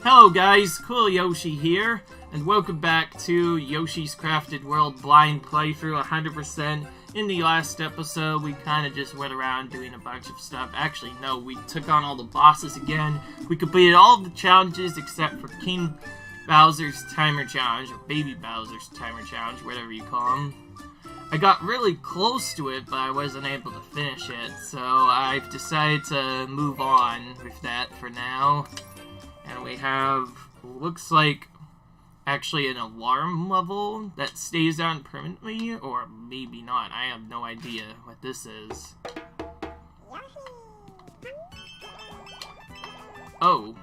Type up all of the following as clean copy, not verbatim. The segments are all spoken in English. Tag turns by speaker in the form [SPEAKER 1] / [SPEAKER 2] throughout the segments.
[SPEAKER 1] Hello guys, Cool Yoshi here, and welcome back to Yoshi's Crafted World Blind Playthrough 100%. In the last episode, we kind of just went around doing a bunch of stuff. Actually, no, we took on all the bosses again. We completed all of the challenges except for King Bowser's Timer Challenge, or Baby Bowser's Timer Challenge, whatever you call him. I got really close to it, but I wasn't able to finish it, so I've decided to move on with that for now. And we have, looks like, actually an alarm level that stays on permanently, or maybe not. I have no idea what this is. Oh.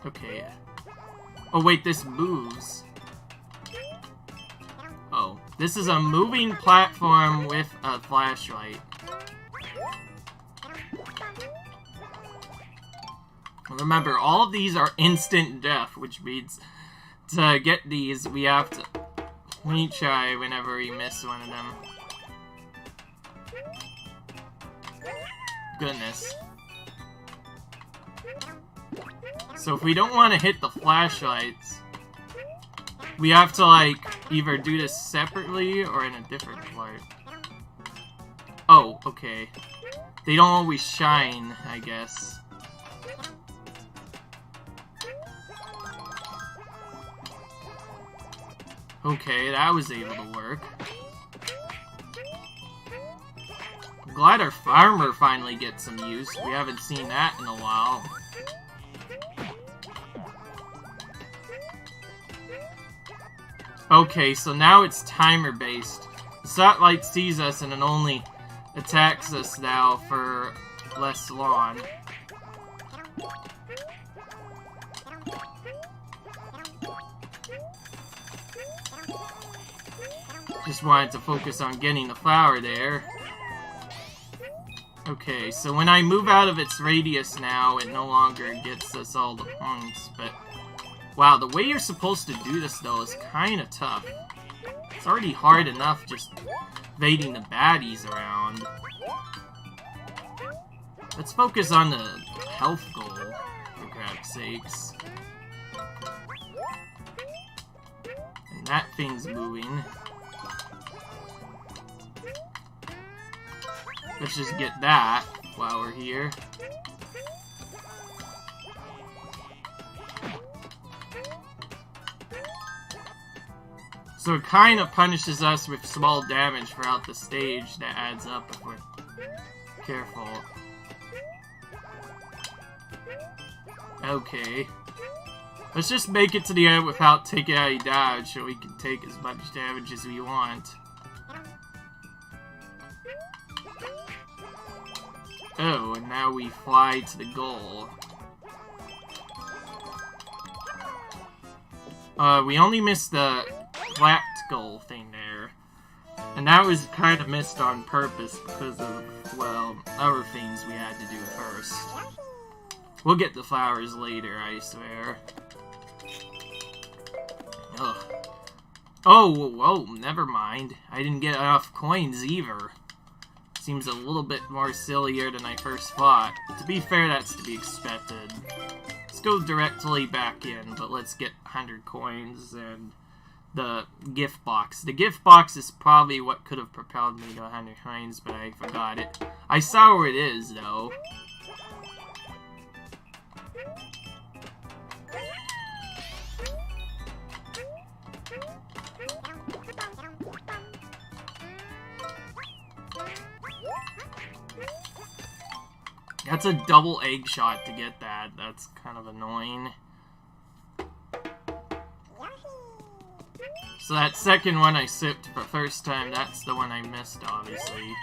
[SPEAKER 1] Okay. Oh wait, this moves. Oh. This is a moving platform with a flashlight. Remember, all of these are instant death, which means to get these, we have to retry whenever we miss one of them. Goodness. So if we don't want to hit the flashlights, we have to, like, either do this separately or in a different part. Oh, okay. They don't always shine, I guess. Okay, that was able to work. I'm glad our farmer finally gets some use. We haven't seen that in a while. Okay, so now it's timer-based. The satellite sees us and it only attacks us now for less long. Just wanted to focus on getting the flower there. Okay, so when I move out of its radius now, it no longer gets us all the points, but... Wow, the way you're supposed to do this, though, is kind of tough. It's already hard enough just evading the baddies around. Let's focus on the health goal, for crap's sakes. And that thing's moving. Let's just get that while we're here. So it kind of punishes us with small damage throughout the stage that adds up if we're careful. Okay. Let's just make it to the end without taking any damage so we can take as much damage as we want. Oh, and now we fly to the goal. We only missed the flat goal thing there. And that was kind of missed on purpose because of, well, other things we had to do first. We'll get the flowers later, I swear. Ugh. Oh, whoa, never mind. I didn't get enough coins either. Seems a little bit more sillier than I first thought. To be fair, that's to be expected. Let's go directly back in, but let's get 100 coins and the gift box. The gift box is probably what could have propelled me to 100 coins, but I forgot it. I saw where it is, though. That's a double egg shot to get that. That's kind of annoying. So that second one I sipped for the first time, that's the one I missed, obviously.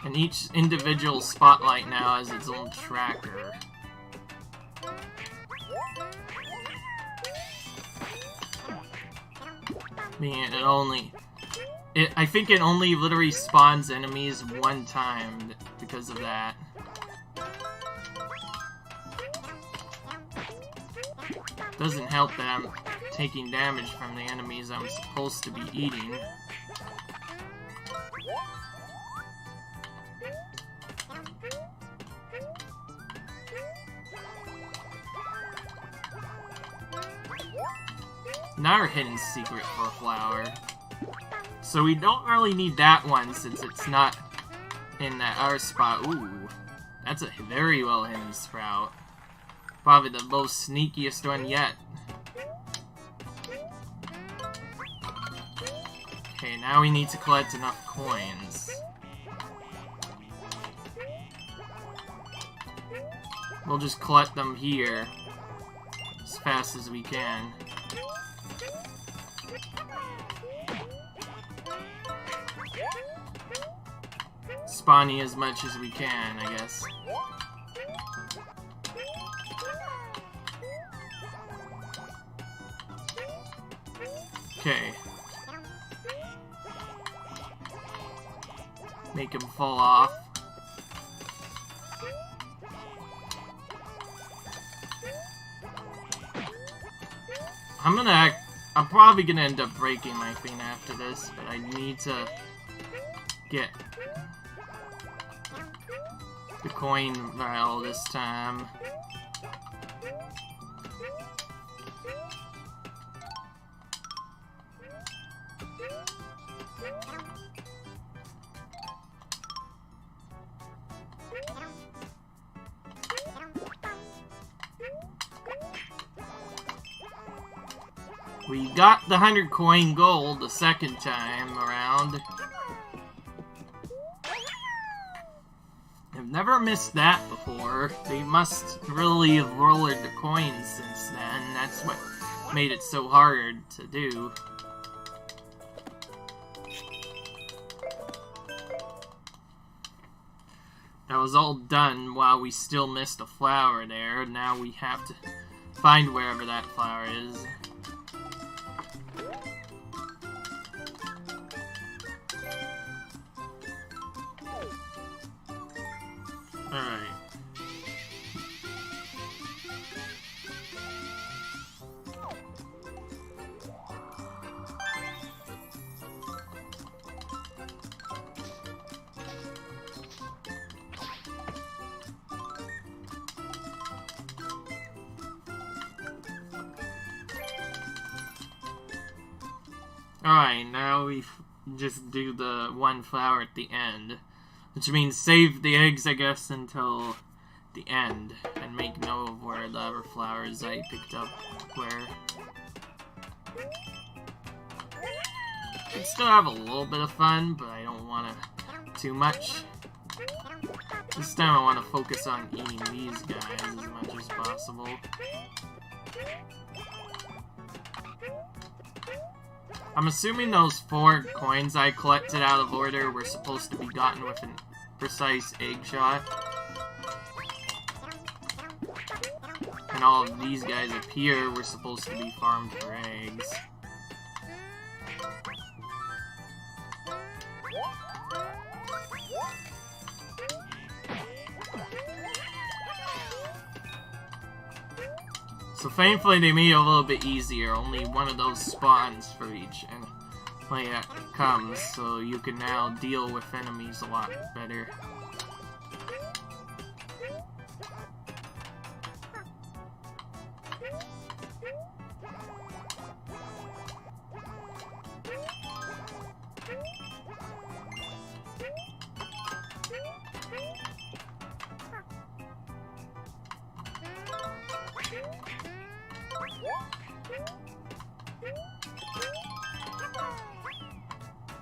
[SPEAKER 1] And each individual spotlight now has its own tracker. Meaning it only... I think it only literally spawns enemies one time because of that. Doesn't help that I'm taking damage from the enemies I'm supposed to be eating. Another hidden secret for a flower. So we don't really need that one since it's not in that other spot. Ooh, that's a very well hidden sprout. Probably the most sneakiest one yet. Okay, now we need to collect enough coins. We'll just collect them here as fast as we can. Spawning as much as we can, I guess. Okay. Make him fall off. I'm probably gonna end up breaking my thing after this, but I need to get the coin vial this time. We got the 100 coin gold the second time around. I've never missed that before. They must really have rolled the coins since then. That's what made it so hard to do. That was all done while we still missed a flower there. Now we have to find wherever that flower is. Alright. Alright, now we just do the one flower at the end. Which means save the eggs, I guess, until the end. And make note of where the other flowers I picked up were. Could still have a little bit of fun, but I don't want to too much. This time I want to focus on eating these guys as much as possible. I'm assuming those 4 coins I collected out of order were supposed to be gotten with a precise egg shot. And all of these guys up here were supposed to be farmed for eggs. So thankfully they made it a little bit easier, only one of those spawns for each play that comes, so you can now deal with enemies a lot better.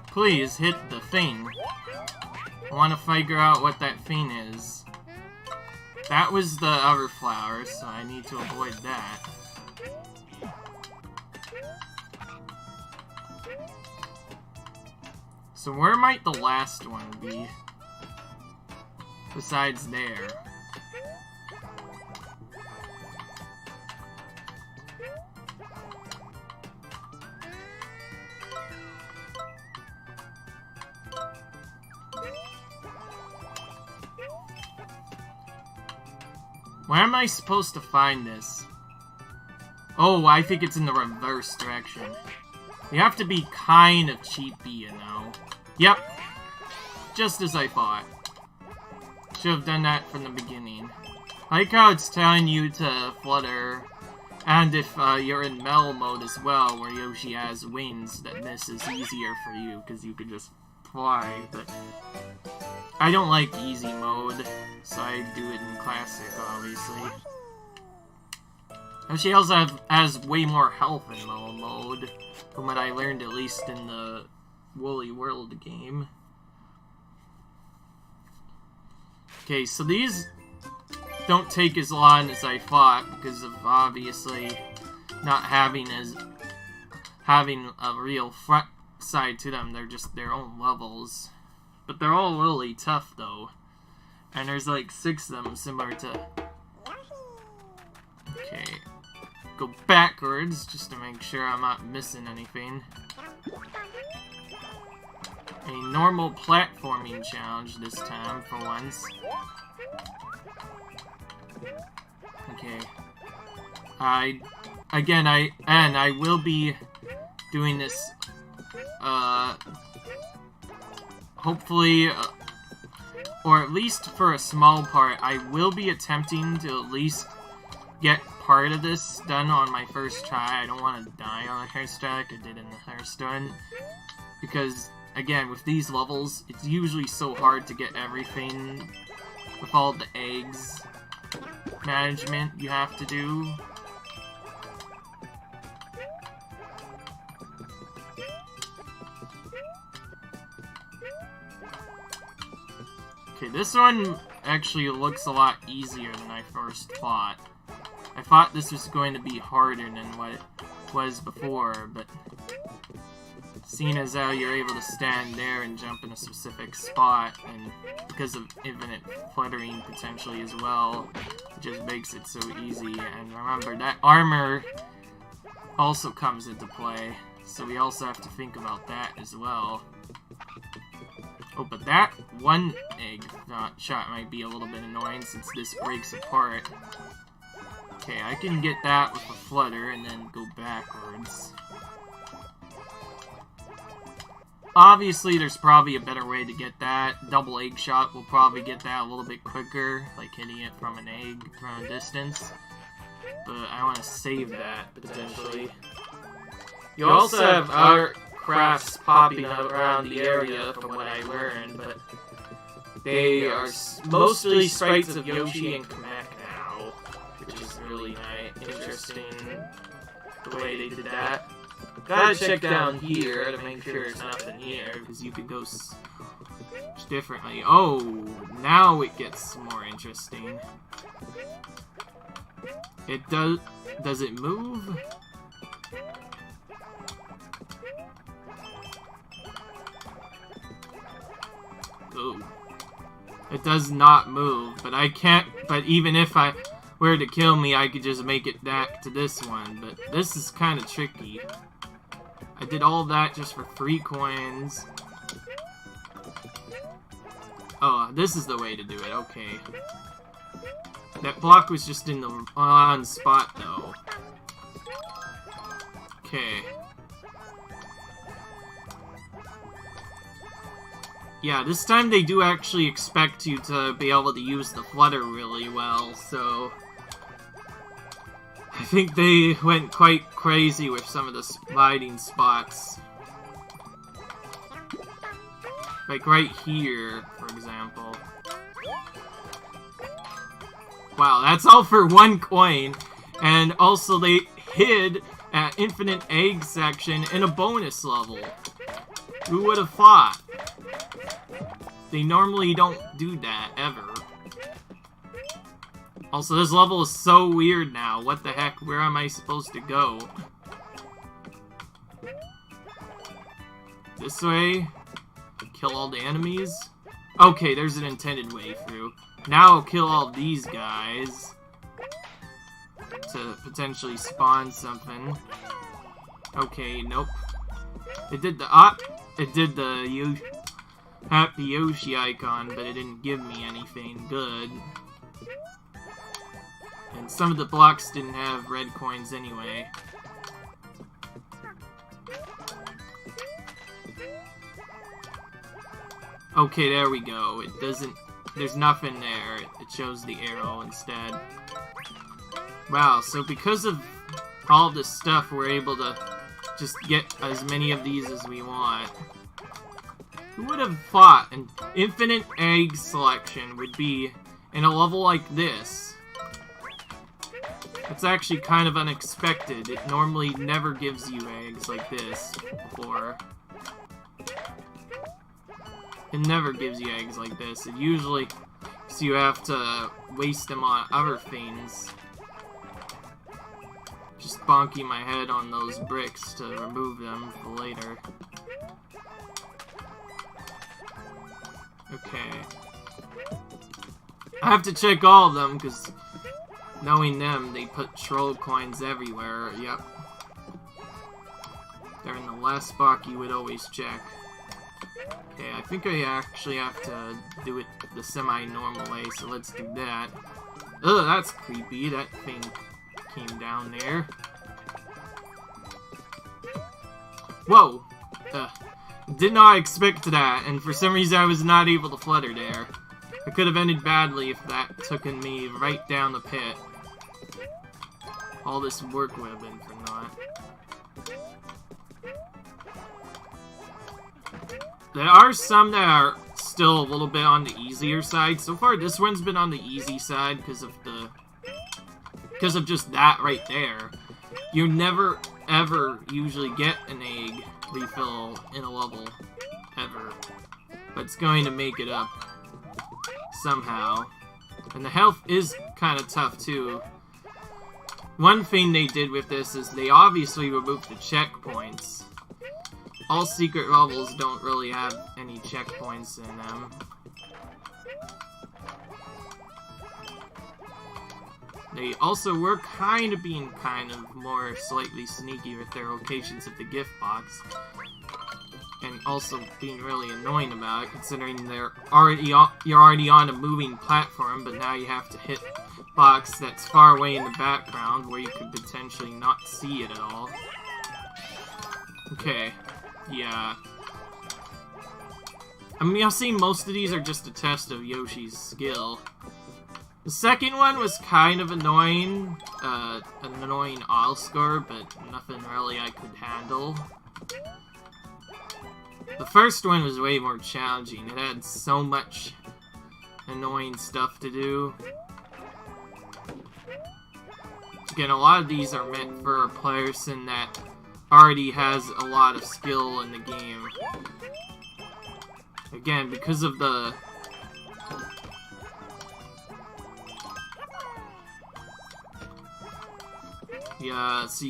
[SPEAKER 1] Please hit the thing. I want to figure out what that thing is. That was the other flower, so I need to avoid that. So where might the last one be? Besides there. Where am I supposed to find this? Oh, I think it's in the reverse direction. You have to be kind of cheapy, you know. Yep. Just as I thought. Should have done that from the beginning. I like how it's telling you to flutter And if you're in Mel mode as well, where Yoshi has wings, then this is easier for you, because you can just fly, but I don't like easy mode, so I do it in classic, obviously. Yoshi also has way more health in Mel mode, from what I learned at least in the Woolly World game. Okay, so these don't take as long as I thought because of obviously not having a real front side to them. They're just their own levels, but they're all really tough though, and there's like 6 of them similar to. Okay, go backwards just to make sure I'm not missing anything. A normal platforming challenge this time for once. Okay. I will be doing this, hopefully, or at least for a small part, I will be attempting to at least get part of this done on my first try. I don't want to die on the first try like I did in the first one, because, again, with these levels, it's usually so hard to get everything with all the eggs management you have to do. Okay, this one actually looks a lot easier than I first thought. I thought this was going to be harder than what it was before, but seeing as how you're able to stand there and jump in a specific spot, and because of infinite fluttering potentially as well, it just makes it so easy. And remember, that armor also comes into play, so we also have to think about that as well. Oh, but that one egg shot might be a little bit annoying since this breaks apart. Okay, I can get that with a flutter and then go backwards. Obviously, there's probably a better way to get that. Double egg shot will probably get that a little bit quicker, like hitting it from an egg from a distance. But I want to save that, potentially. You also have art crafts popping up around the area, from what I learned, but they are mostly sprites of Yoshi and Kamek now, which is really nice, interesting, the way they did that. Gotta check down here to make sure there's nothing here, because you could go differently. Oh, now it gets more interesting. It does it move? Oh. It does not move, but I can't, but even if I were to kill me, I could just make it back to this one, but this is kind of tricky. I did all that just for 3 coins. Oh, this is the way to do it, okay. That block was just in the wrong spot, though. Okay. Yeah, this time they do actually expect you to be able to use the flutter really well, so I think they went quite crazy with some of the sliding spots. Like right here, for example. Wow, that's all for 1 coin. And also they hid at Infinite Egg section in a bonus level. Who would have thought? They normally don't do that, ever. Also, this level is so weird now. What the heck? Where am I supposed to go? This way? Kill all the enemies? Okay, there's an intended way through. Now I'll kill all these guys to potentially spawn something. Okay, nope. It did the Happy Yoshi icon, but it didn't give me anything good. And some of the blocks didn't have red coins anyway. Okay, there we go. It doesn't... There's nothing there. It shows the arrow instead. Wow, so because of all this stuff, we're able to just get as many of these as we want. Who would have thought an infinite egg selection would be in a level like this? It's actually kind of unexpected. It normally never gives you eggs like this before. It never gives you eggs like this. It usually, so you have to waste them on other things. Just bonking my head on those bricks to remove them for later. Okay. I have to check all of them, because knowing them, they put troll coins everywhere. Yep. They're in the last spot you would always check. Okay, I think I actually have to do it the semi-normal way, so let's do that. Ugh, that's creepy. That thing came down there. Whoa! Did not expect that, and for some reason I was not able to flutter there. It could have ended badly if that took me right down the pit. All this work would have been for naught. There are some that are still a little bit on the easier side. So far, this one's been on the easy side because of just that right there. You never, ever usually get an egg refill in a level, ever. But it's going to make it up somehow. And the health is kind of tough, too. One thing they did with this is they obviously removed the checkpoints. All secret levels don't really have any checkpoints in them. They also were kind of being more slightly sneaky with their locations of the gift box. And also being really annoying about it, considering you're already on a moving platform, but now you have to hit box that's far away in the background where you could potentially not see it at all. Okay. Yeah. I mean, I'll say most of these are just a test of Yoshi's skill. The second one was kind of annoying, an annoying all score, but nothing really I could handle. The first one was way more challenging. It had so much annoying stuff to do. Again, a lot of these are meant for a person that already has a lot of skill in the game. Again, because of the... Yeah, so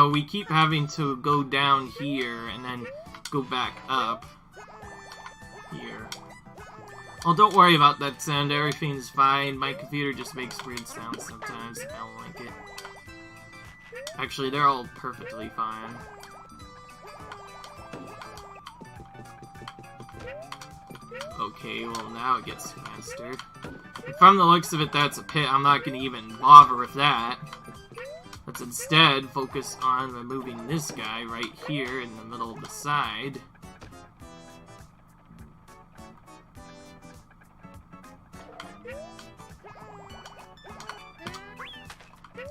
[SPEAKER 1] we keep having to go down here and then go back up here. Oh, don't worry about that sound, everything's fine. My computer just makes weird sounds sometimes. I don't like it. Actually, they're all perfectly fine. Okay, well now it gets faster. And from the looks of it, that's a pit. I'm not going to even bother with that. Let's instead focus on removing this guy right here in the middle of the side.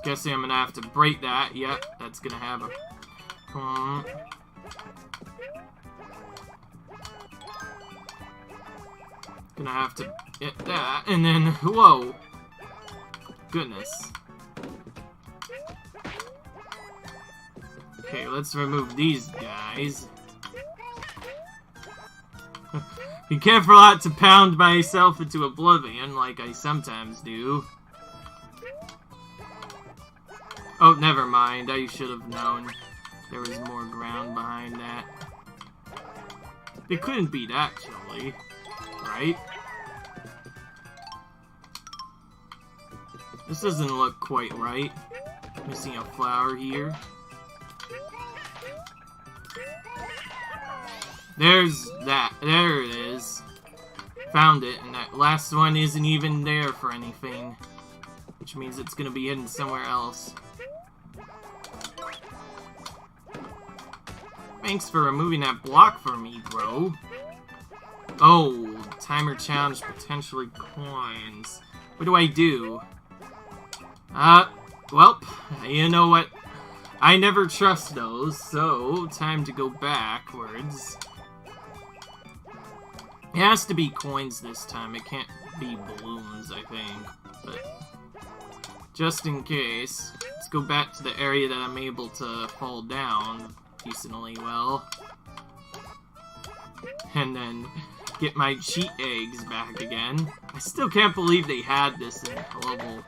[SPEAKER 1] Guessing I'm gonna have to break that. Yep, that's gonna have a... Gonna have to get that, and then... Whoa! Goodness. Okay, let's remove these guys. Be careful not to pound myself into oblivion like I sometimes do. Oh, never mind. I should have known there was more ground behind that. It couldn't be that chilly, right? This doesn't look quite right. Missing a flower here. There's that. There it is. Found it, and that last one isn't even there for anything. Which means it's gonna be hidden somewhere else. Thanks for removing that block for me, bro. Oh, timer challenge, potentially coins. What do I do? Well, You know what? I never trust those, so time to go backwards. It has to be coins this time. It can't be balloons, I think. But just in case, let's go back to the area that I'm able to fall down decently well. And then get my cheat eggs back again. I still can't believe they had this in the level.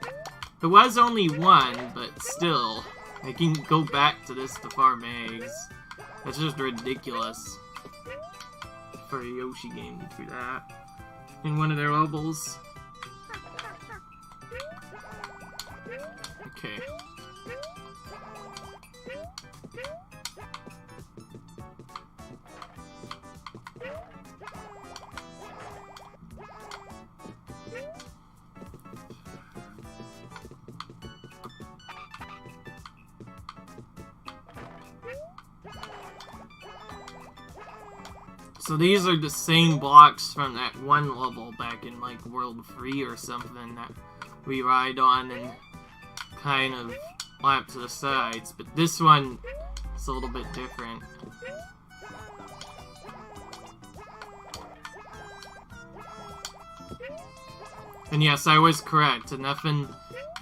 [SPEAKER 1] There was only one, but still, I can go back to this to farm eggs. That's just ridiculous for a Yoshi game to do that in one of their levels. Okay. So these are the same blocks from that one level back in like World 3 or something that we ride on and kind of lap to the sides, but this one is a little bit different. And yes, I was correct. Nothing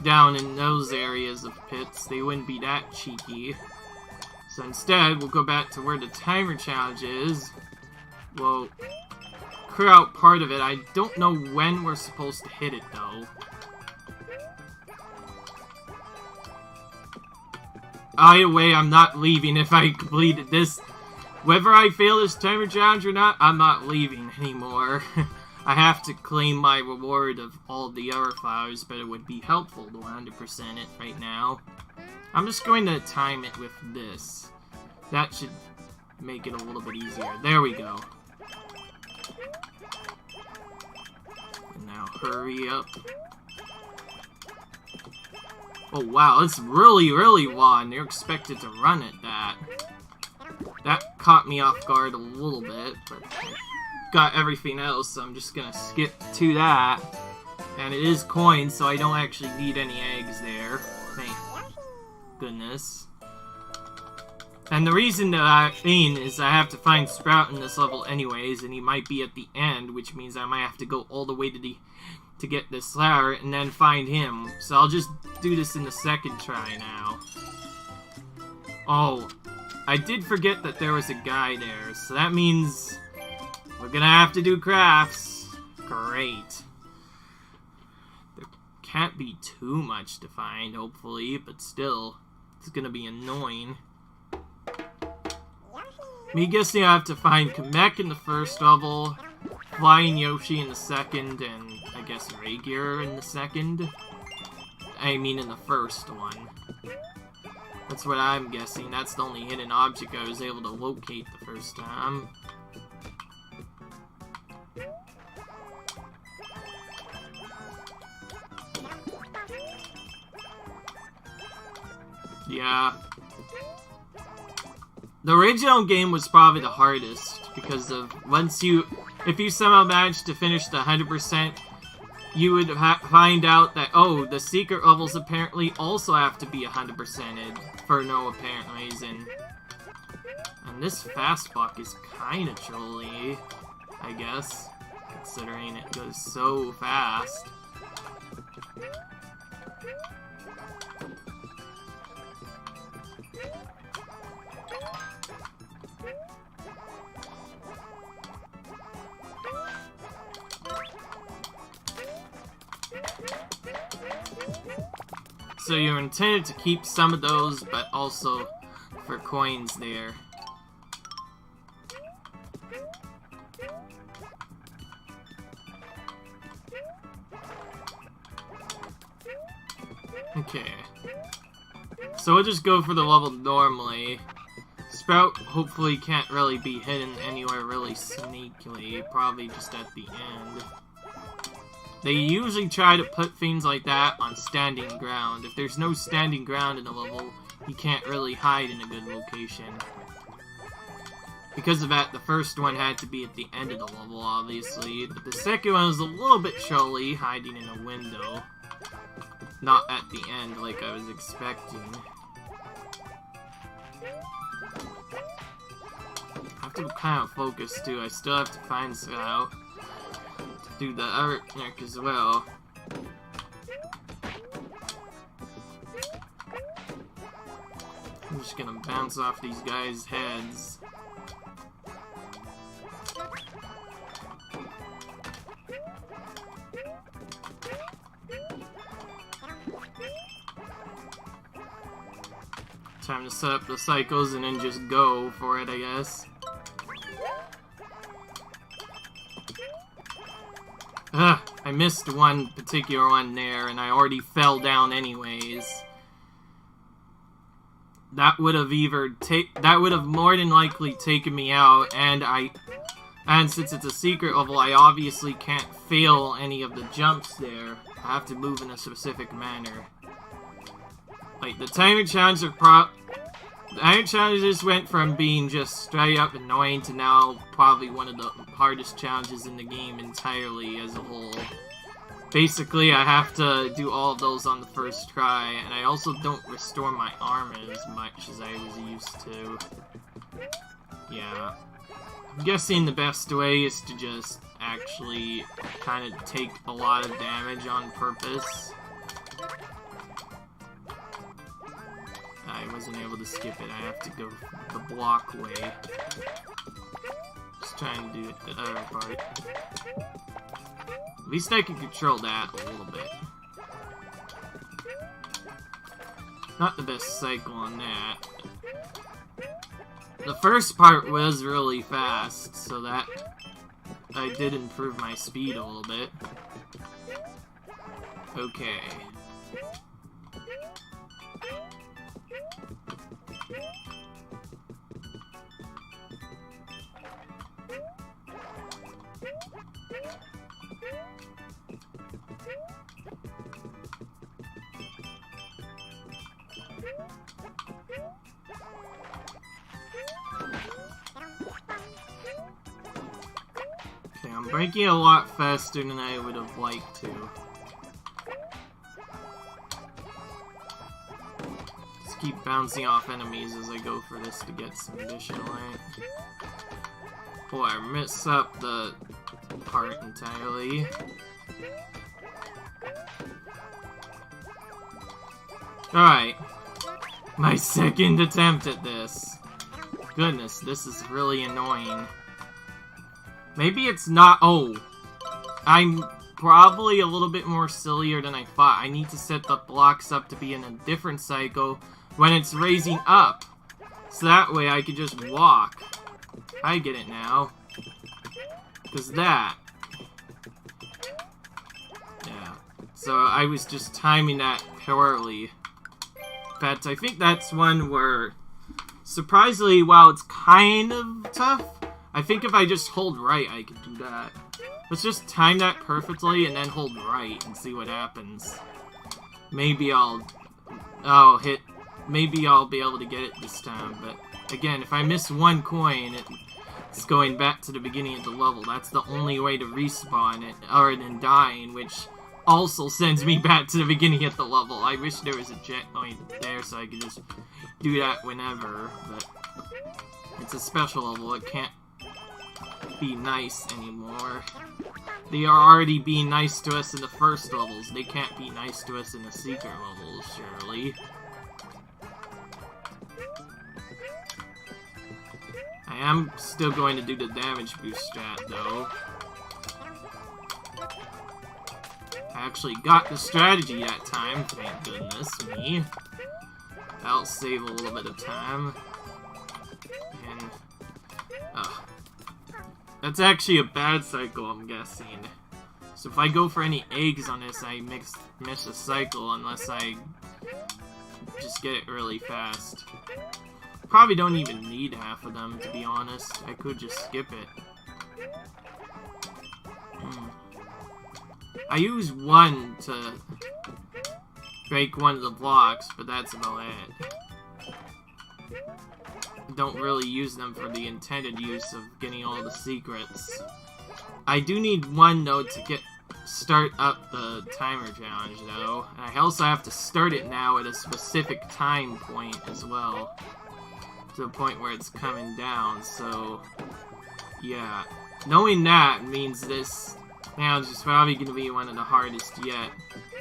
[SPEAKER 1] down in those areas of pits. They wouldn't be that cheeky. So instead, we'll go back to where the timer challenge is. We'll clear out part of it. I don't know when we're supposed to hit it, though. Either way, I'm not leaving if I completed this. Whether I fail this timer challenge or not, I'm not leaving anymore. I have to claim my reward of all the other flowers, but it would be helpful to 100% it right now. I'm just going to time it with this. That should make it a little bit easier. There we go. And now hurry up. Oh wow, it's really long. You're expected to run at that. That caught me off guard a little bit, but I got everything else, so I'm just gonna skip to that. And it is coins, so I don't actually need any eggs there. Thank goodness. And the reason that is I have to find Sprout in this level anyways, and he might be at the end, which means I might have to go all the way to get this flower and then find him. So I'll just do this in the second try now. Oh, I did forget that there was a guy there, so that means we're gonna have to do crafts. Great. There can't be too much to find, hopefully, but still, it's gonna be annoying. Me guessing I have to find Kamek in the first level, Flying Yoshi in the second, and I guess Regular in the second. I mean in the first one. That's what I'm guessing. That's the only hidden object I was able to locate the first time. Yeah. The original game was probably the hardest because of if you somehow managed to finish the 100%, you would find out that, oh, the secret levels apparently also have to be 100%ed for no apparent reason. And this fast block is kind of trolly, I guess, considering it goes so fast. So you're intended to keep some of those, but also for coins there. Okay. So we'll just go for the level normally. Sprout hopefully can't really be hidden anywhere really sneakily, probably just at the end. They usually try to put things like that on standing ground. If there's no standing ground in the level, you can't really hide in a good location. Because of that, the first one had to be at the end of the level, obviously, but the second one was a little bit trolly, hiding in a window. not at the end like I was expecting. I have to kind of focus too. I still have to find Scout to do the artwork as well. I'm just gonna bounce off these guys' heads. Time to set up the cycles and then just go for it, I guess. Ugh, I missed one particular one there, and I already fell down anyways. That would have more than likely taken me out, and since it's a secret level, I obviously can't fail any of the jumps there. I have to move in a specific manner. Like, the timing challenges went from being just straight up annoying to now probably one of the hardest challenges in the game entirely as a whole. Basically, I have to do all of those on the first try, and I also don't restore my armor as much as I was used to. Yeah. I'm guessing the best way is to just actually kind of take a lot of damage on purpose. I wasn't able to skip it. I have to go the block way. Just trying to do the other part. At least I can control that a little bit. Not the best cycle on that. The first part was really fast, so that I did improve my speed a little bit. Okay. Okay, I'm breaking a lot faster than I would have liked to. Just keep bouncing off enemies as I go for this to get some additional rank. Boy, I messed up the part entirely. Alright. My second attempt at this. Goodness, this is really annoying. Maybe it's not— oh. I'm probably a little bit more sillier than I thought. I need to set the blocks up to be in a different cycle when it's raising up. So that way I could just walk. I get it now. Because that. Yeah. So I was just timing that poorly. In fact, I think that's one where, surprisingly, while it's kind of tough, I think if I just hold right, I can do that. Let's just time that perfectly and then hold right and see what happens. Maybe maybe I'll be able to get it this time, but again, if I miss one coin, it's going back to the beginning of the level. That's the only way to respawn it, other than dying, which also sends me back to the beginning of the level. I wish there was a checkpoint there so I could just do that whenever, but it's a special level. It can't be nice anymore. They are already being nice to us in the first levels. They can't be nice to us in the secret levels, surely. I am still going to do the damage boost strat, though. I actually got the strategy that time, thank goodness me. That'll save a little bit of time. And, that's actually a bad cycle, I'm guessing. So if I go for any eggs on this, I miss a cycle unless I just get it really fast. Probably don't even need half of them, to be honest. I could just skip it. I use one to break one of the blocks, but that's about it. Don't really use them for the intended use of getting all the secrets. I do need one, though, to get start up the timer challenge, though. I also have to start it now at a specific time point as well. To the point where it's coming down, so... yeah. Knowing that means this challenge is probably going to be one of the hardest yet.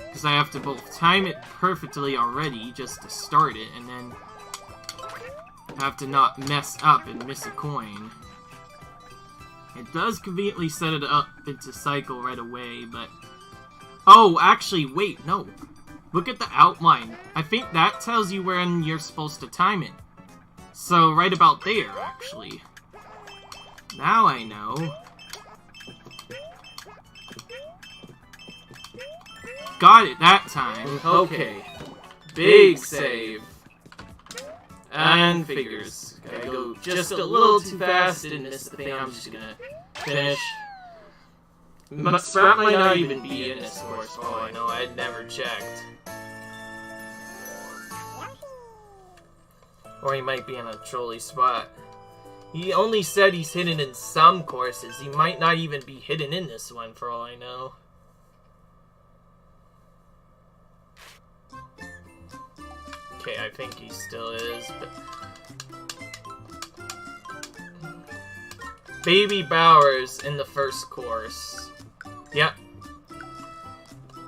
[SPEAKER 1] Because I have to both time it perfectly already, just to start it, and then... have to not mess up and miss a coin. It does conveniently set it up into cycle right away, but... oh, actually, wait, no. Look at the outline. I think that tells you when you're supposed to time it. So, right about there, actually. Now I know. Got it that time. Okay. Big save. And figures. Gotta go just a little too fast, didn't miss the thing, I'm just gonna finish. Sprat might not even be in this course, for all I know, I'd never checked. Or he might be in a trolley spot. He only said he's hidden in some courses, he might not even be hidden in this one, for all I know. Okay, I think he still is, but... Baby Bowers in the first course. Yep.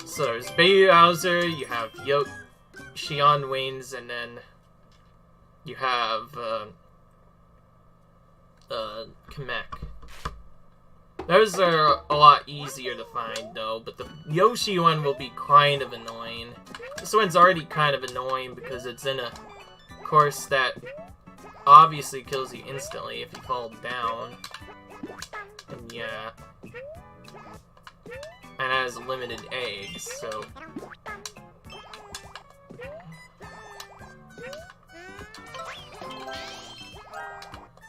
[SPEAKER 1] So there's Baby Bowser, you have Yoshi on wings, and then you have Kamek. Those are a lot easier to find though, but the Yoshi one will be kind of annoying. This one's already kind of annoying because it's in a course that obviously kills you instantly if you fall down. And yeah. And has limited eggs, so...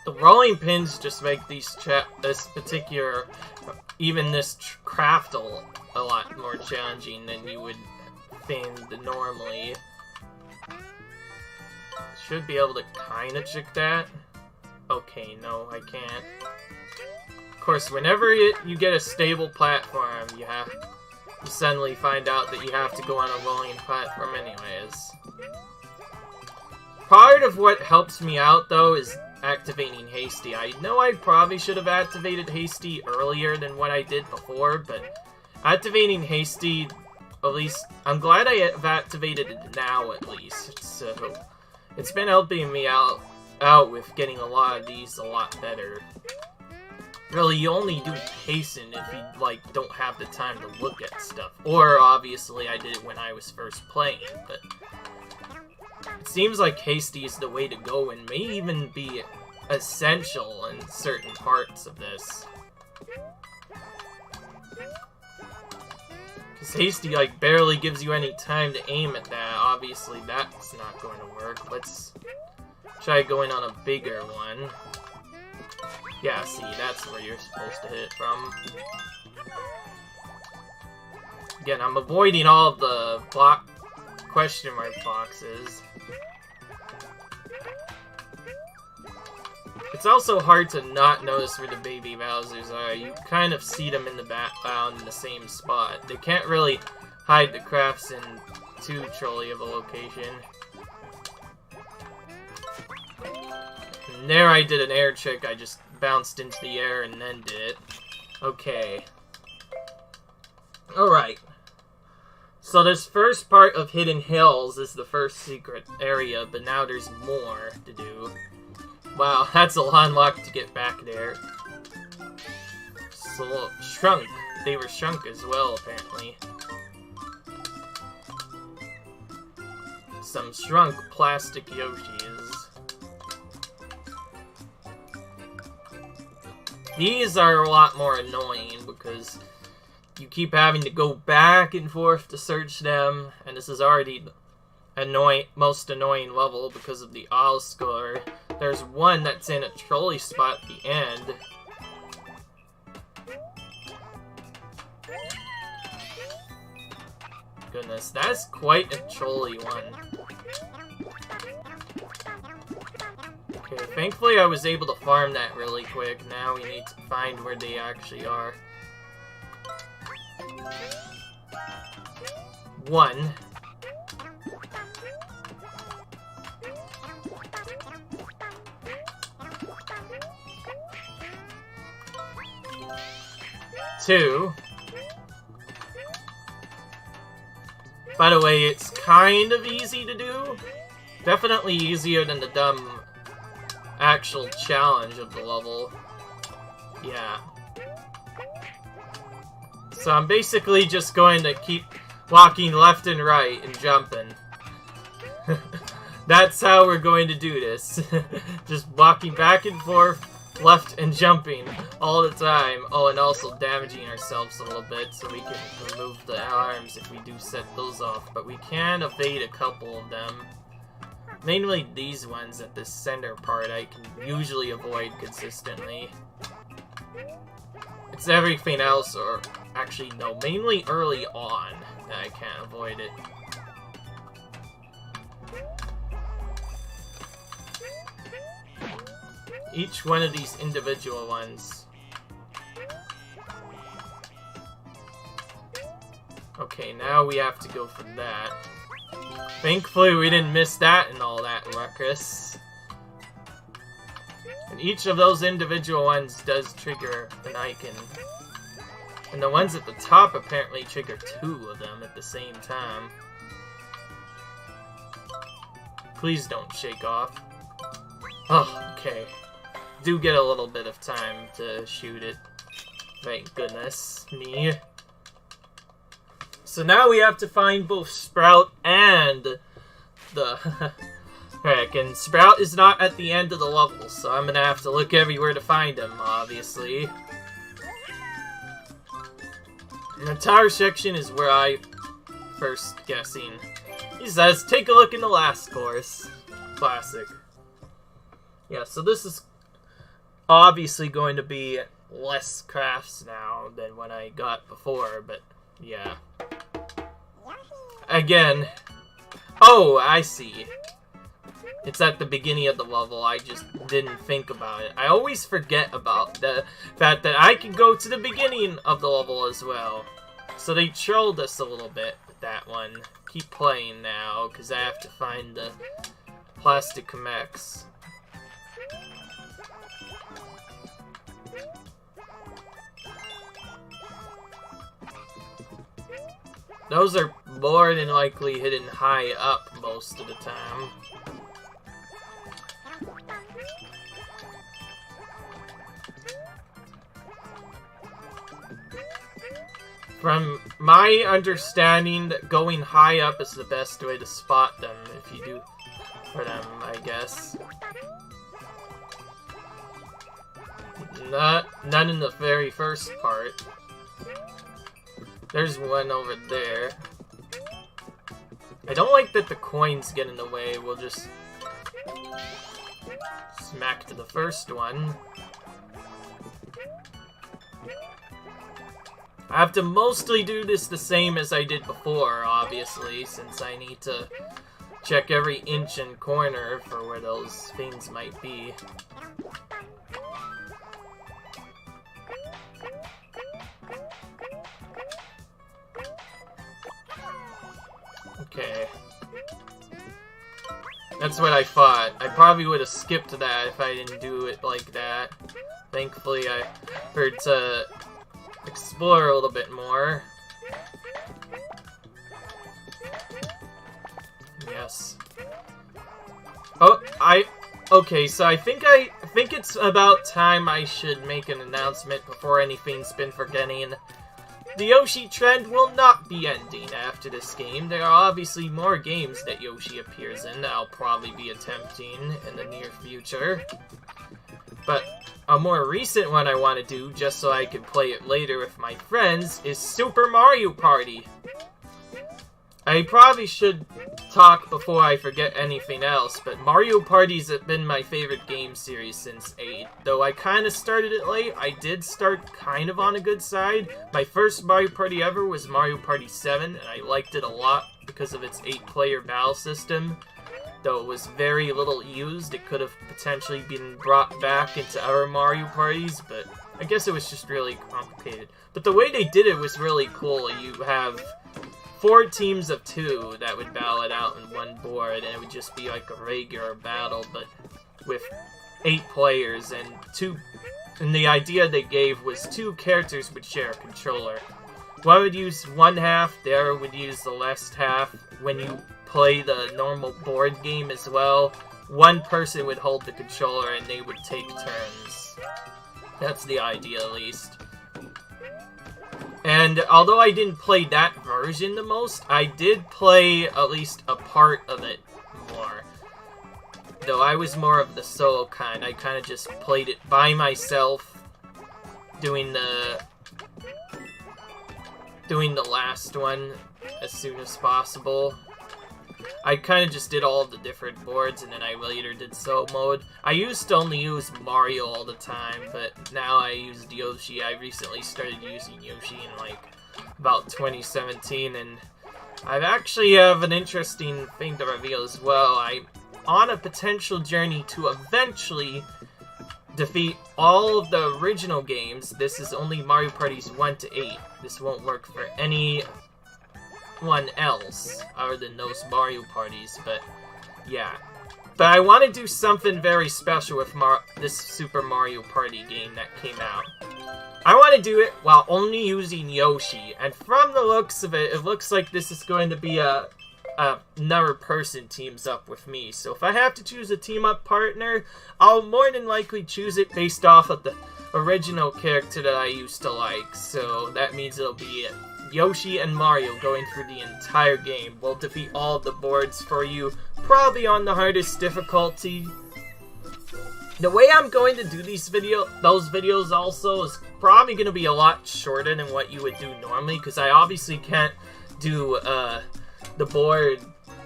[SPEAKER 1] the rolling pins just make these this particular, even this craft a lot more challenging than you would think normally. Should be able to kind of trick that. Okay, no, I can't. Of course, whenever you get a stable platform, you suddenly find out that you have to go on a rolling platform anyways. Part of what helps me out, though, is activating Hasty. I know I probably should have activated Hasty earlier than what I did before, but activating Hasty, at least, I'm glad I have activated it now, at least. So, it's been helping me out with getting a lot of these a lot better. Really, you only do hasten if you, like, don't have the time to look at stuff. Or, obviously, I did it when I was first playing, but... it seems like Hasty is the way to go and may even be essential in certain parts of this. Because Hasty, like, barely gives you any time to aim at that. Obviously, that's not going to work. Let's try going on a bigger one. Yeah, see, that's where you're supposed to hit it from. Again, I'm avoiding all of the question mark boxes. It's also hard to not notice where the baby Bowsers are. You kind of see them in the background in the same spot. They can't really hide the crafts in too trolly of a location. And there I did an air trick. I just bounced into the air and then did it. Okay. Alright. So this first part of Hidden Hills is the first secret area, but now there's more to do. Wow, that's a long walk to get back there. So, shrunk. They were shrunk as well, apparently. Some shrunk plastic Yoshis. These are a lot more annoying because you keep having to go back and forth to search them, and this is already the most annoying level because of the all score. There's one that's in a trolley spot at the end. Goodness, that's quite a trolley one. Okay, thankfully I was able to farm that really quick. Now we need to find where they actually are. 1. 2. By the way, it's kind of easy to do. Definitely easier than the dumb actual challenge of the level. Yeah. So I'm basically just going to keep walking left and right and jumping. That's how we're going to do this. Just walking back and forth, left and jumping all the time. Oh, and also damaging ourselves a little bit so we can remove the alarms if we do set those off. But we can evade a couple of them. Mainly these ones at the center part I can usually avoid consistently. It's everything else, or actually no, mainly early on that I can't avoid it. Each one of these individual ones. Okay, now we have to go for that. Thankfully we didn't miss that and all that ruckus. And each of those individual ones does trigger an icon. And the ones at the top apparently trigger 2 of them at the same time. Please don't shake off. Oh, okay. Do get a little bit of time to shoot it. Thank goodness me. So now we have to find both Sprout and the... Heck, and Sprout is not at the end of the level, so I'm gonna have to look everywhere to find him, obviously. And the tower section is where I first guessing. He says, take a look in the last course. Classic. Yeah, so this is obviously going to be less crafts now than what I got before, but yeah. Again. Oh, I see. It's at the beginning of the level, I just didn't think about it. I always forget about the fact that I can go to the beginning of the level as well. So they trolled us a little bit with that one. Keep playing now, because I have to find the plastic Kameks. Those are more than likely hidden high up most of the time. From my understanding, going high up is the best way to spot them, if you do for them, I guess. None in the very first part. There's one over there. I don't like that the coins get in the way. We'll just smack to the first one. I have to mostly do this the same as I did before, obviously, since I need to check every inch and corner for where those things might be. Okay. That's what I thought. I probably would have skipped that if I didn't do it like that. Thankfully, I heard to explore a little bit more. Yes. Oh, okay, so I think it's about time I should make an announcement before anything's been forgetting. The Yoshi trend will not be ending after this game. There are obviously more games that Yoshi appears in that I'll probably be attempting in the near future. But a more recent one I want to do, just so I can play it later with my friends, is Super Mario Party. I probably should talk before I forget anything else, but Mario Party's been my favorite game series since 8. Though I kind of started it late, I did start kind of on a good side. My first Mario Party ever was Mario Party 7, and I liked it a lot because of its 8-player battle system. Though it was very little used, it could have potentially been brought back into other Mario Parties, but I guess it was just really complicated. But the way they did it was really cool. You have 4 teams of 2 that would battle it out in one board, and it would just be like a regular battle, but with 8 players, and the idea they gave was 2 characters would share a controller. One would use one half, the other would use the left half. When you play the normal board game as well, one person would hold the controller and they would take turns. That's the idea, at least. And although I didn't play that version the most, I did play at least a part of it more. Though I was more of the solo kind. I kind of just played it by myself, doing the last one as soon as possible. I kind of just did all the different boards, and then I later did solo mode. I used to only use Mario all the time, but now I used Yoshi. I recently started using Yoshi in, like, about 2017, and I actually have an interesting thing to reveal as well. I'm on a potential journey to eventually defeat all of the original games. This is only Mario Parties 1 to 8. This won't work for anyone else other than those Mario parties, but yeah. But I want to do something very special with this Super Mario Party game that came out. I want to do it while only using Yoshi, and from the looks of it, it looks like this is going to be another person teams up with me. So if I have to choose a team-up partner, I'll more than likely choose it based off of the original character that I used to like. So that means it'll be Yoshi and Mario going through the entire game. We'll defeat all of the boards for you, probably on the hardest difficulty. The way I'm going to do those videos also is probably going to be a lot shorter than what you would do normally, because I obviously can't do the board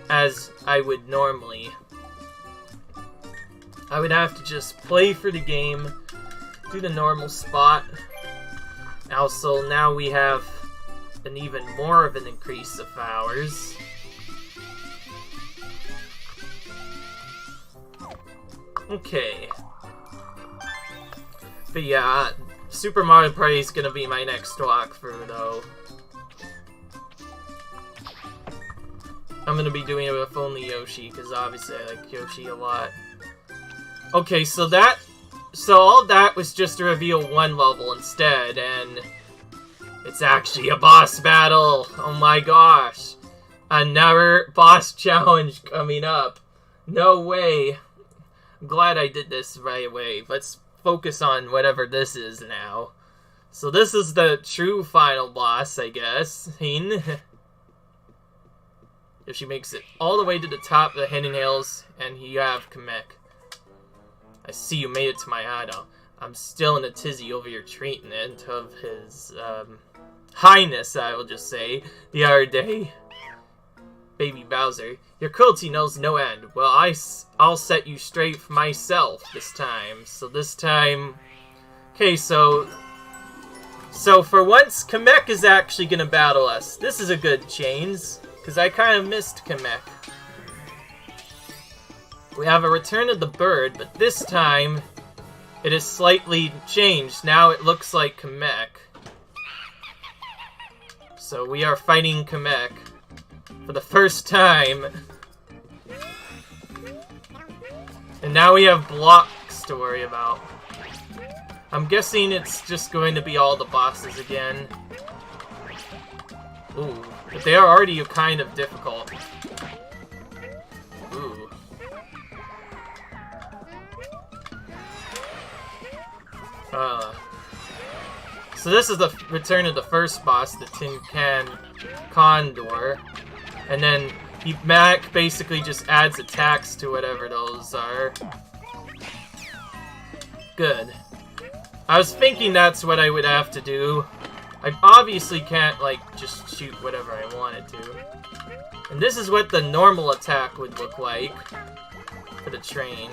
[SPEAKER 1] as I would normally. I would have to just play for the game, do the normal spot. Also, now we have an even more of an increase of hours. Okay. But yeah, Super Mario Party is gonna be my next walkthrough, though. I'm gonna be doing it with only Yoshi, because obviously I like Yoshi a lot. Okay, so all that was just to reveal one level instead, and it's actually a boss battle! Oh my gosh! Another boss challenge coming up. No way. I'm glad I did this right away. Let's focus on whatever this is now. So this is the true final boss, I guess. If she makes it all the way to the top of the Hidden Hills, and you have Kamek. I see you made it to my hideout. I'm still in a tizzy over your treatment of his, highness, I will just say, the other day. Baby Bowser, your cruelty knows no end. Well, I'll set you straight for myself this time. So this time... Okay, so for once, Kamek is actually gonna battle us. This is a good change, because I kind of missed Kamek. We have a return of the bird, but this time, it is slightly changed. Now it looks like Kamek. So we are fighting Kamek for the first time. And now we have blocks to worry about. I'm guessing it's just going to be all the bosses again. Ooh, but they are already kind of difficult. Ooh. So this is the return of the first boss, the Tin Can Condor. And then Mac basically just adds attacks to whatever those are. Good. I was thinking that's what I would have to do. I obviously can't, like, just shoot whatever I wanted to. And this is what the normal attack would look like for the train.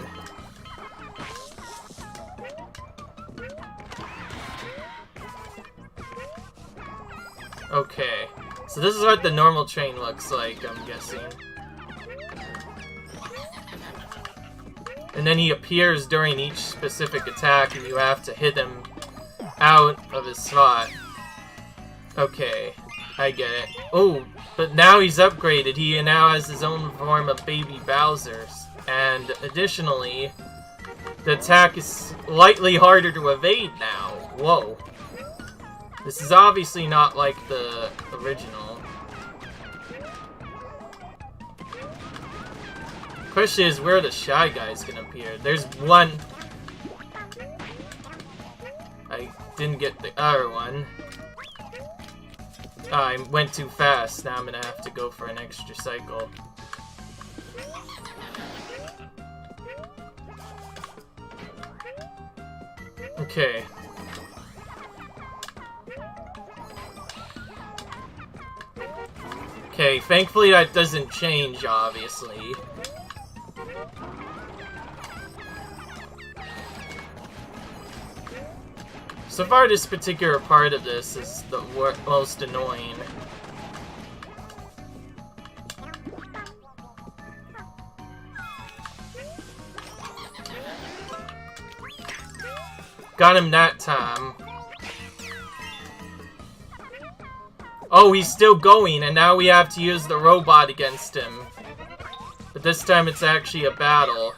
[SPEAKER 1] Okay, so this is what the normal train looks like, I'm guessing. And then he appears during each specific attack, and you have to hit him out of his spot. Okay, I get it. Oh, but now he's upgraded. He now has his own form of Baby Bowser's. And additionally, the attack is slightly harder to evade now. Whoa. This is obviously not like the original. Question is, where are the Shy Guys gonna appear? There's one. I didn't get the other one. I went too fast. Now I'm gonna have to go for an extra cycle. Okay. Okay, thankfully that doesn't change, obviously. So far, this particular part of this is the most annoying. Got him that time. Oh, he's still going, and now we have to use the robot against him. But this time it's actually a battle.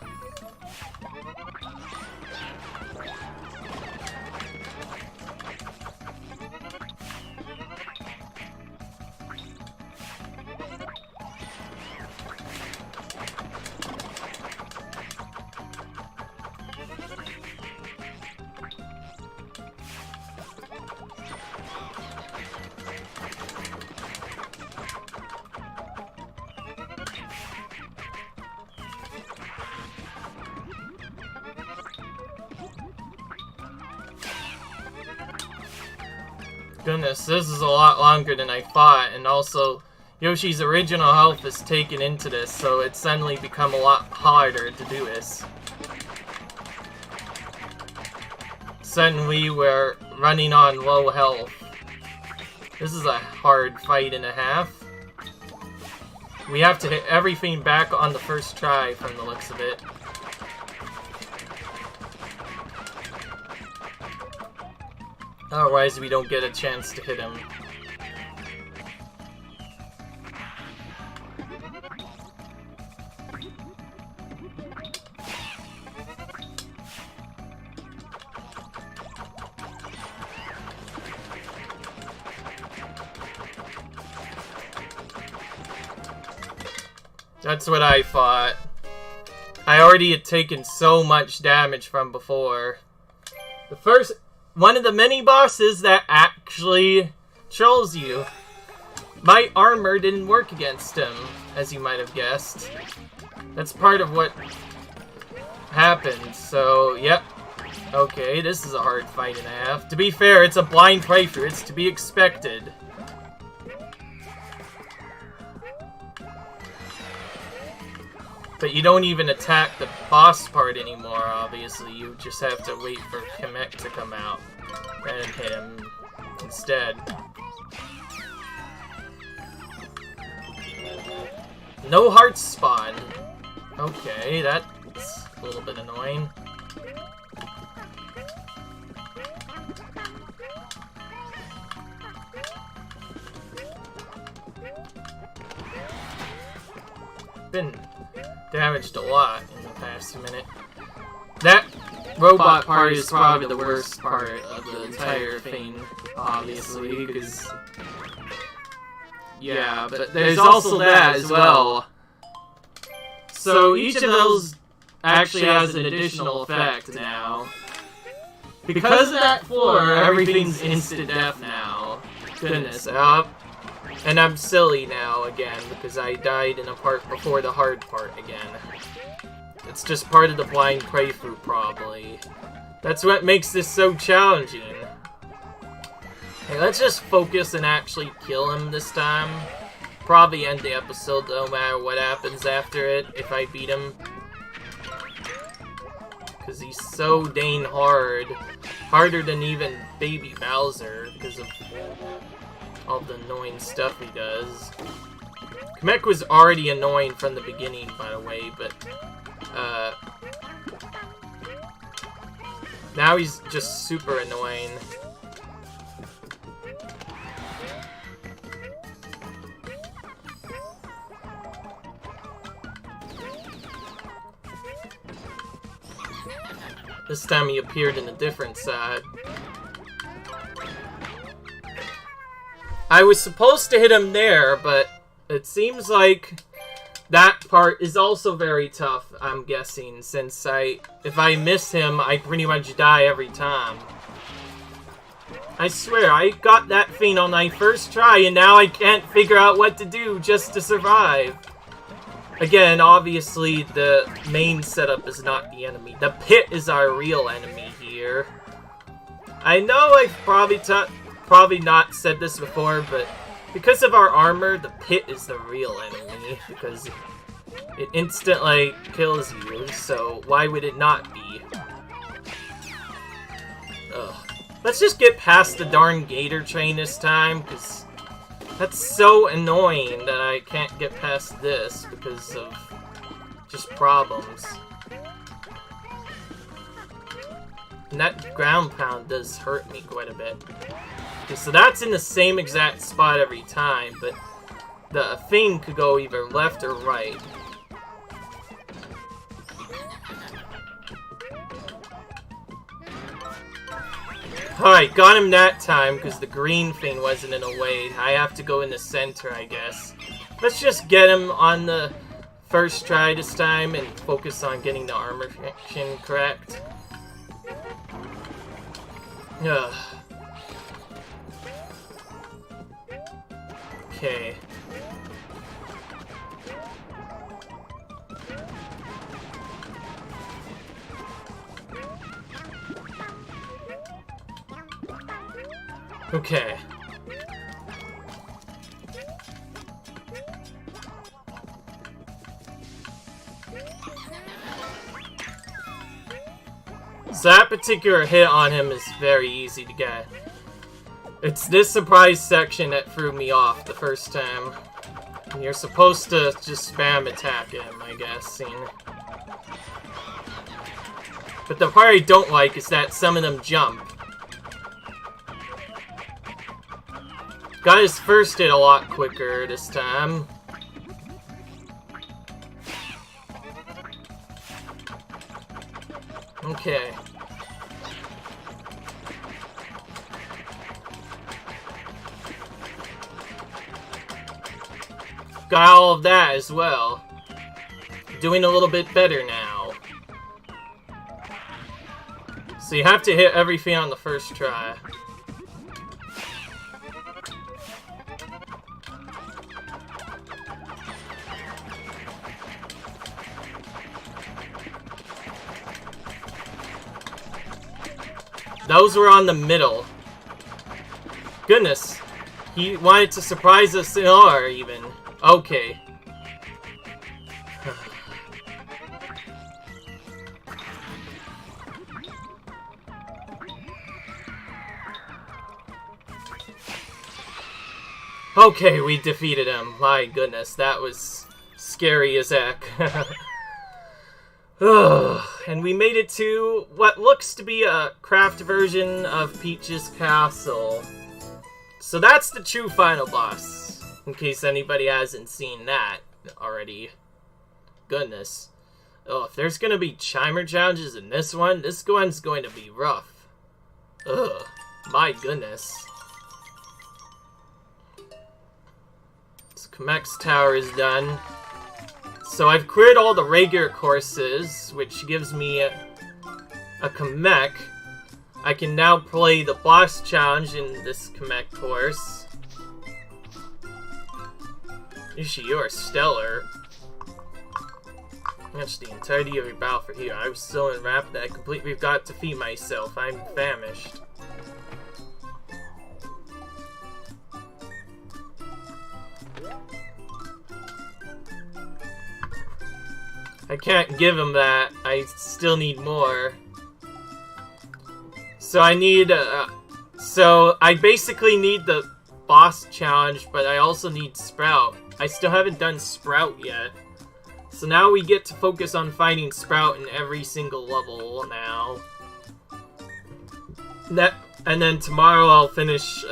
[SPEAKER 1] Goodness, this is a lot longer than I thought, and also Yoshi's original health is taken into this, so it's suddenly become a lot harder to do this. Suddenly we're running on low health. This is a hard fight and a half. We have to hit everything back on the first try from the looks of it. Otherwise, we don't get a chance to hit him. That's what I thought. I already had taken so much damage from before. One of the many bosses that actually trolls you. My armor didn't work against him, as you might have guessed. That's part of what happened, so, yep. Okay, this is a hard fight and a half. To be fair, it's a blind playthrough. It's to be expected. But you don't even attack the boss part anymore, obviously. You just have to wait for Kamek to come out and hit him instead. No heart spawn. Okay, that's a little bit annoying. Been damaged a lot in the past minute. That robot part is probably the worst part of the entire thing, obviously, because... Yeah, but there's also that as well. So each of those actually has an additional effect now. Because of that floor, everything's instant death now. Goodness, and I'm silly now again, because I died in a part before the hard part again. It's just part of the blind playthrough, probably. That's what makes this so challenging. Hey, let's just focus and actually kill him this time. Probably end the episode no matter what happens after it, if I beat him. Because he's so dang hard. Harder than even Baby Bowser, because of all the annoying stuff he does. Kamek was already annoying from the beginning, by the way, but now he's just super annoying. This time he appeared in a different side. I was supposed to hit him there, but it seems like that part is also very tough, I'm guessing, since if I miss him, I pretty much die every time. I swear, I got that thing on my first try, and now I can't figure out what to do just to survive. Again, obviously, the main setup is not the enemy. The pit is our real enemy here. I know I've probably not said this before, but because of our armor, the pit is the real enemy, because it instantly kills you, so why would it not be? Ugh. Let's just get past the darn gator train this time, because that's so annoying that I can't get past this because of just problems. And that ground pound does hurt me quite a bit. Okay, so that's in the same exact spot every time, but the thing could go either left or right. Alright, got him that time, because the green thing wasn't in the way. I have to go in the center, I guess. Let's just get him on the first try this time, and focus on getting the armor function correct. Ugh. Okay. Okay. So that particular hit on him is very easy to get. It's this surprise section that threw me off the first time. And you're supposed to just spam attack him, I guess. But the part I don't like is that some of them jump. Got his first hit a lot quicker this time. Okay. Got all of that as well. Doing a little bit better now. So you have to hit everything on the first try. Those were on the middle. Goodness. He wanted to surprise us in R, even. Okay. Okay, we defeated him. My goodness, that was scary as heck. And we made it to what looks to be a craft version of Peach's Castle. So that's the true final boss, in case anybody hasn't seen that already. Goodness. Oh, if there's gonna be Chimer challenges in this one's going to be rough. Ugh, my goodness. So Kamek's tower is done. So I've cleared all the regular courses, which gives me a Kamek. I can now play the boss challenge in this Kamek course. Yoshi, you are stellar. That's the entirety of your battle for here. I was so enwrapped that I completely forgot to feed myself. I'm famished. I can't give him that. I still need more. So I need, so I basically need the boss challenge, but I also need Sprout. I still haven't done Sprout yet. So now we get to focus on fighting Sprout in every single level now. And then tomorrow I'll finish,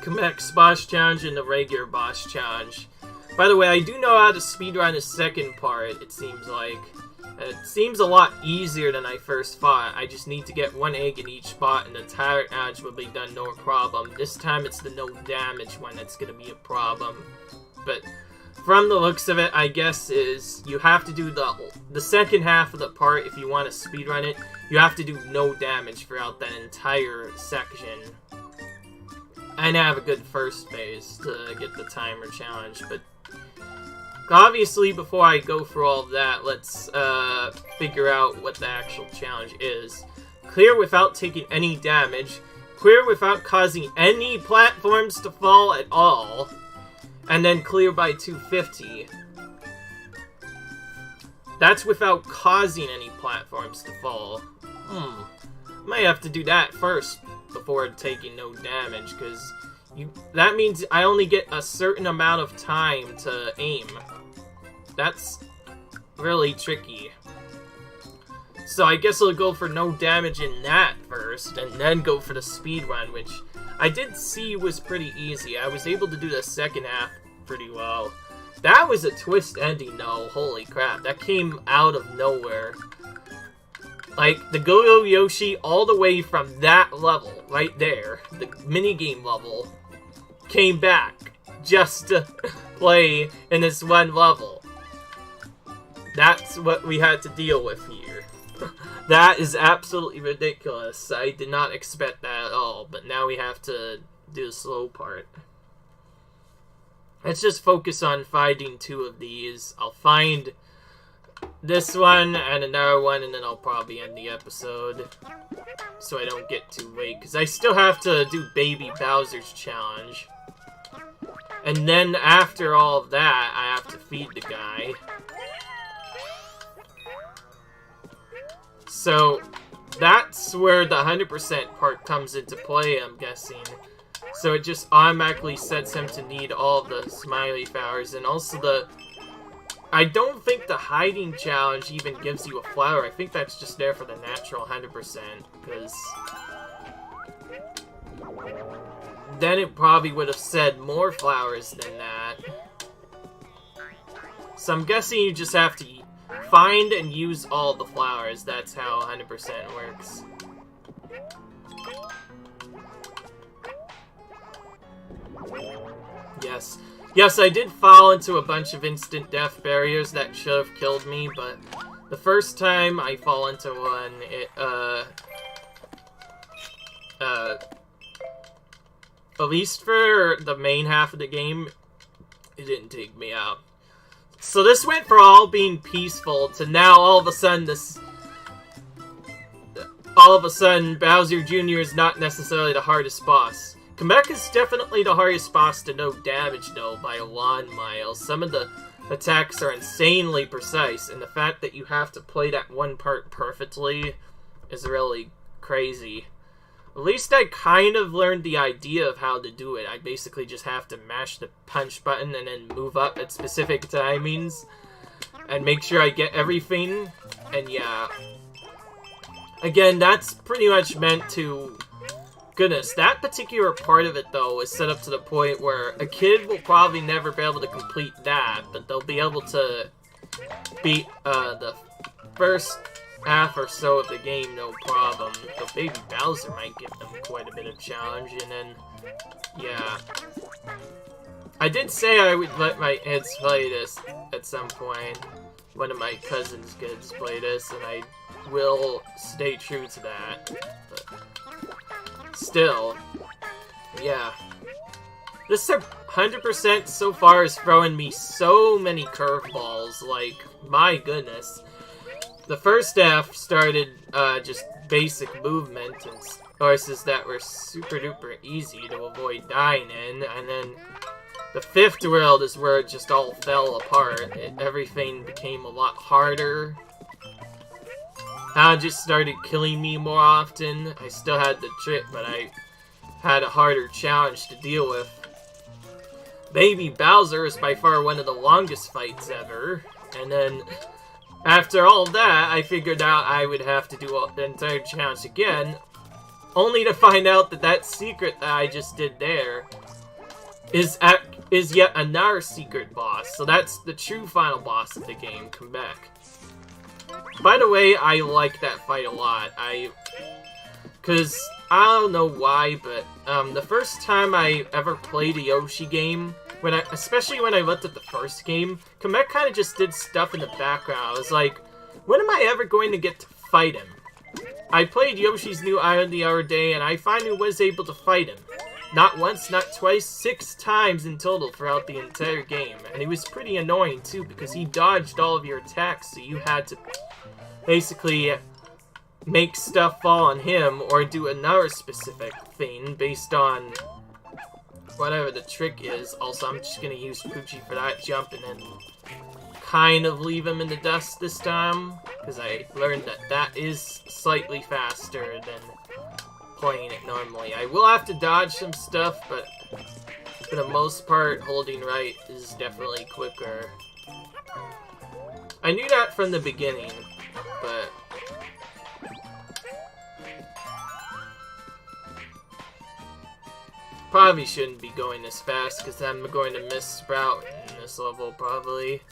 [SPEAKER 1] Kamek's boss challenge and the regular boss challenge. By the way, I do know how to speedrun the second part, it seems like. It seems a lot easier than I first thought. I just need to get one egg in each spot and the entire edge will be done no problem. This time it's the no damage one that's gonna be a problem. But from the looks of it, I guess is you have to do the second half of the part if you want to speedrun it. You have to do no damage throughout that entire section. And have a good first phase to get the timer challenge, but obviously, before I go through all of that, let's figure out what the actual challenge is. Clear without taking any damage. Clear without causing any platforms to fall at all. And then clear by 250. That's without causing any platforms to fall. Might have to do that first before taking no damage, because that means I only get a certain amount of time to aim. That's really tricky. So I guess I'll go for no damage in that first, and then go for the speed run, which I did see was pretty easy. I was able to do the second half pretty well. That was a twist ending, though. Holy crap. That came out of nowhere. Like, the Go-Go Yoshi, all the way from that level, right there, the minigame level, came back just to play in this one level. That's what we had to deal with here. That is absolutely ridiculous. I did not expect that at all, but now we have to do the slow part. Let's just focus on finding 2 of these. I'll find this one and another one, and then I'll probably end the episode. So I don't get too late, because I still have to do Baby Bowser's challenge. And then after all of that, I have to feed the guy. So that's where the 100% part comes into play, I'm guessing. So it just automatically sets him to need all the smiley flowers, and also I don't think the hiding challenge even gives you a flower. I think that's just there for the natural 100%, because then it probably would have said more flowers than that. So I'm guessing you just have to find and use all the flowers. That's how 100% works. Yes. Yes, I did fall into a bunch of instant death barriers that should have killed me, but the first time I fall into one, it, at least for the main half of the game, it didn't take me out. So this went from all being peaceful to now all of a sudden Bowser Jr. is not necessarily the hardest boss. Kamek is definitely the hardest boss to no damage, though, by a long mile. Some of the attacks are insanely precise, and the fact that you have to play that one part perfectly is really crazy. At least I kind of learned the idea of how to do it. I basically just have to mash the punch button and then move up at specific timings and make sure I get everything. And yeah. Again, that's pretty much meant to... Goodness, that particular part of it, though, is set up to the point where a kid will probably never be able to complete that, but they'll be able to beat the first half or so of the game, no problem. But Baby Bowser might give them quite a bit of challenge, and then, yeah. I did say I would let my kids play this at some point. One of my cousin's kids play this, and I will stay true to that. But still, yeah. This 100% so far is throwing me so many curveballs, like, my goodness. The first half started just basic movement and courses that were super duper easy to avoid dying in, and then the fifth world is where it just all fell apart. Everything became a lot harder. It just started killing me more often. I still had the trick, but I had a harder challenge to deal with. Baby Bowser is by far one of the longest fights ever, and then after all that, I figured out I would have to do the entire challenge again, only to find out that that secret that I just did there is yet another secret boss. So that's the true final boss of the game, Kamek. By the way, I like that fight a lot. Cause I don't know why, but the first time I ever played a Yoshi game, especially when I looked at the first game, Kamek kind of just did stuff in the background. I was like, when am I ever going to get to fight him? I played Yoshi's New Island the other day, and I finally was able to fight him. Not once, not twice, 6 times in total throughout the entire game. And it was pretty annoying, too, because he dodged all of your attacks, so you had to basically make stuff fall on him, or do another specific thing based on whatever the trick is. Also, I'm just gonna use Poochie for that jump, and then kind of leave him in the dust this time, because I learned that that is slightly faster than playing it normally. I will have to dodge some stuff, but for the most part, holding right is definitely quicker. I knew that from the beginning, but probably shouldn't be going this fast, because I'm going to miss Sprout in this level, probably.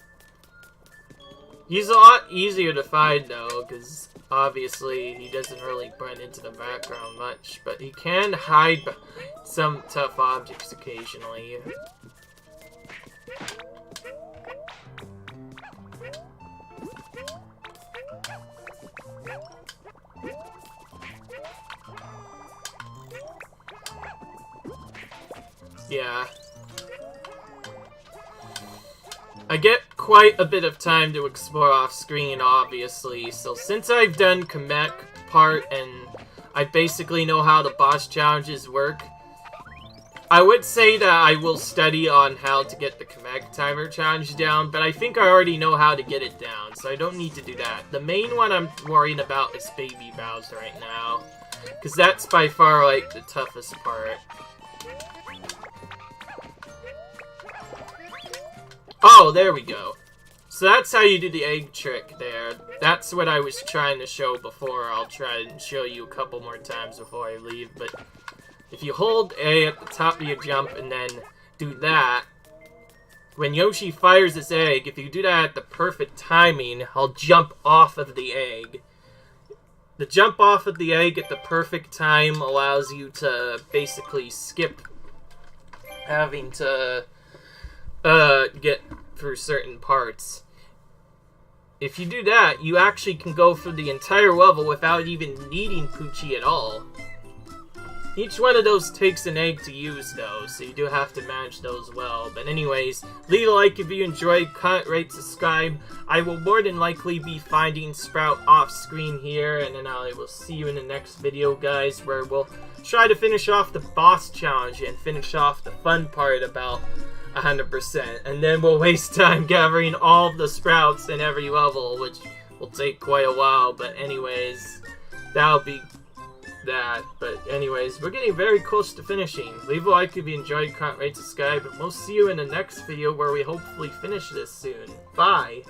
[SPEAKER 1] He's a lot easier to find, though, because obviously he doesn't really blend into the background much, but he can hide behind some tough objects occasionally. Yeah. I get quite a bit of time to explore off-screen, obviously, so since I've done Kamek part and I basically know how the boss challenges work, I would say that I will study on how to get the Kamek timer challenge down, but I think I already know how to get it down, so I don't need to do that. The main one I'm worrying about is Baby Bowser right now, because that's by far, like, the toughest part. Oh, there we go. So that's how you do the egg trick there. That's what I was trying to show before. I'll try and show you a couple more times before I leave. But if you hold A at the top of your jump and then do that, when Yoshi fires his egg, if you do that at the perfect timing, I'll jump off of the egg. The jump off of the egg at the perfect time allows you to basically skip having to get through certain parts. If you do that, you actually can go through the entire level without even needing Poochie at all. Each one of those takes an egg to use, though, so you do have to manage those well. But anyways, leave a like if you enjoyed, comment, rate, subscribe. I will more than likely be finding Sprout off-screen here, and then I will see you in the next video, guys, where we'll try to finish off the boss challenge and finish off the fun part about 100%, and then we'll waste time gathering all of the Sprouts in every level, which will take quite a while, but anyways, that'll be that. But anyways, we're getting very close to finishing. Leave a like if you enjoyed, comment, rate, subscribe, and we'll see you in the next video where we hopefully finish this soon. Bye!